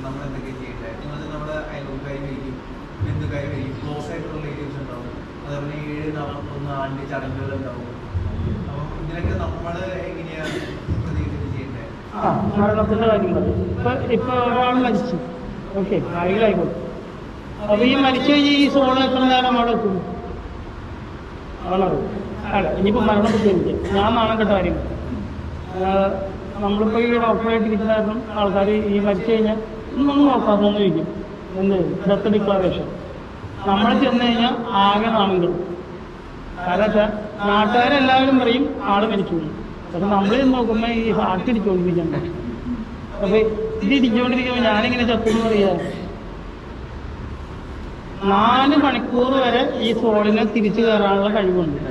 നമ്മൾ എന്തൊക്കെയാണ് ചെയ്യേണ്ടത്? നമ്മുടെ അയൽക്കാർ വരിക്കും, ബന്ധുക്കാർ വരിക്കും, ക്ലോസ് ആയിട്ടുള്ള റിലേറ്റീവ്സ് ഉണ്ടാവും, അതേപോലെ 7-1 ആണ്ട് ചടങ്ങുകൾ ഉണ്ടാവും. അപ്പം ഇതിനൊക്കെ നമ്മൾ എങ്ങനെയാണ് പ്രതികരിച്ച് ചെയ്യേണ്ടത്? മരണത്തിന്റെ കാര്യങ്ങൾ ഇപ്പൊ ഒരാൾ മരിച്ചു, ഓക്കെ, ആയിക്കോട്ടെ. അപ്പൊ ഈ മരിച്ചു കഴിഞ്ഞാൽ ഈ സോള് എത്ര നേരം അവിടെ എത്തും? അല്ല, ഇനിയിപ്പോ മരണപ്പെട്ടില്ല, ഞാൻ നാണം കെട്ട കാര്യം. നമ്മളിപ്പോൾ ഈ ഡോക്ടറായിട്ട് ഇരിക്കുന്ന കാരണം ആൾക്കാർ ഈ മരിച്ചു കഴിഞ്ഞാൽ ഒന്നും നോക്കാമെന്ന് ചോദിക്കും, എന്ത് ഡെത്ത് ഡിക്ലറേഷൻ. നമ്മൾ ചെന്ന് കഴിഞ്ഞാൽ ആകെ നാണം കെടും. കാരണം വെച്ചാൽ നാട്ടുകാരെല്ലാവരും പറയും ആള് മരിച്ചു. പക്ഷെ നമ്മൾ നോക്കുമ്പോൾ ഈ ഹാർട്ട് ഇടിച്ചുകൊണ്ടിരിക്കണ്ട. അപ്പൊ ഇത് ഇടിച്ചുകൊണ്ടിരിക്കുമ്പോൾ ഞാനിങ്ങനെ ചത്തെന്ന് പറയാ, 4 മണിക്കൂർ വരെ ഈ സോളിനെ തിരിച്ചു കയറാനുള്ള കഴിവുണ്ട്.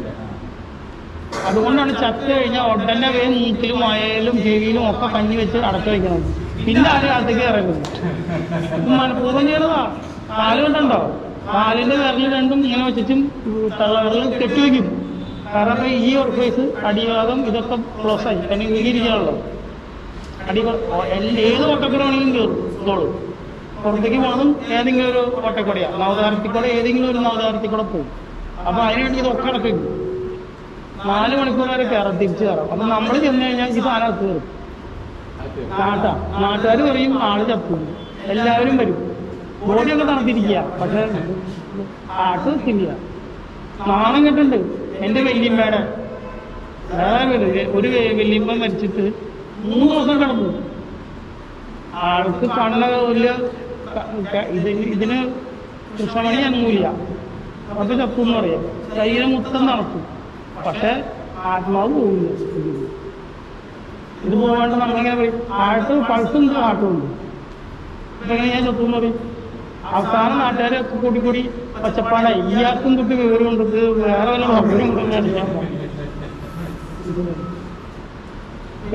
അതുകൊണ്ടാണ് ചത്ത് കഴിഞ്ഞാൽ ഉടനെ മൂക്കിലും വായയിലും ചെവിയിലും ഒക്കെ കഞ്ഞി വെച്ച് അടച്ചു വയ്ക്കണം. പിന്നെ ആരും അകത്തേക്ക് ഇറങ്ങും. മനഃപൂർവ്വം ചെയ്യണതാ. കാലുകൊണ്ടുണ്ടോ, കാലിന്റെ വിരൽ രണ്ടും ഇങ്ങനെ വെച്ചിട്ടും തള്ളവിരൽ കെട്ടിവെക്കും. കാരണം അപ്പൊ ഈ ഓർഫേസ് അടിഭാഗം ഇതൊക്കെ ക്ലോസ് ആയി തന്നെ ഇരിക്കാനുള്ളൂ. ഏത് ഓട്ടക്കുടയാണെങ്കിലും കയറും. പുറത്തേക്ക് പോകണം ഏതെങ്കിലും ഒരു ഓട്ടക്കുടയാ, നവതാരത്തിക്കൂടെ ഏതെങ്കിലും ഒരു നവതാരത്തിക്കൂടെ പോകും. അപ്പൊ അതിനുവേണ്ടി ഇതൊക്കെ അടക്കും. 4 മണിക്കൂർ വരെ കയറാം, തിരിച്ചു കയറാം. അപ്പൊ നമ്മൾ ചെന്ന് കഴിഞ്ഞാൽ ഈ സാധനം അകത്ത് കയറും. നാട്ടുകാർ പറയും ആള് ചത്തു, എല്ലാവരും വരും, ബോഡിയൊക്കെ തണുത്തിരിക്കുക. പക്ഷെ ആട്ട് തിരിക. നാണം കെട്ടുണ്ട്. എന്റെ വല്യമ്മയുടെ ഒരു വല്യമ്മ മരിച്ചിട്ട് 3 ദിവസം കിടന്നു. ആൾക്ക് കണ്ണ് വലിയ ഇതിന് കൃഷ്ണമണി അനങ്ങൂല. അപ്പൊ ചത്തു എന്ന് പറയാം. ശരീരം മൊത്തം നടക്കും, പക്ഷെ ആത്മാവ് പോകില്ല. ഇത് പോകാണ്ട് നമ്മളിങ്ങനെ പറയും ആട്ട് പൾസും ആട്ടും ഉണ്ട്. ഇതെങ്ങനെ ഞാൻ ചത്തു എന്ന് പറയും. അവസാനം നാട്ടുകാരെ കൂടി പച്ചപ്പാടായി. ഇയാൾക്കും തൊട്ട് വിവരമുണ്ട്, ഇത് വേറെ വല്ല ഡോക്ടറും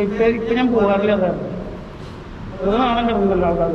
ഇപ്പൊ ഞാൻ പോകാറില്ല. അതാണ് നാണം കിടന്നല്ലോ ആൾക്കാർ.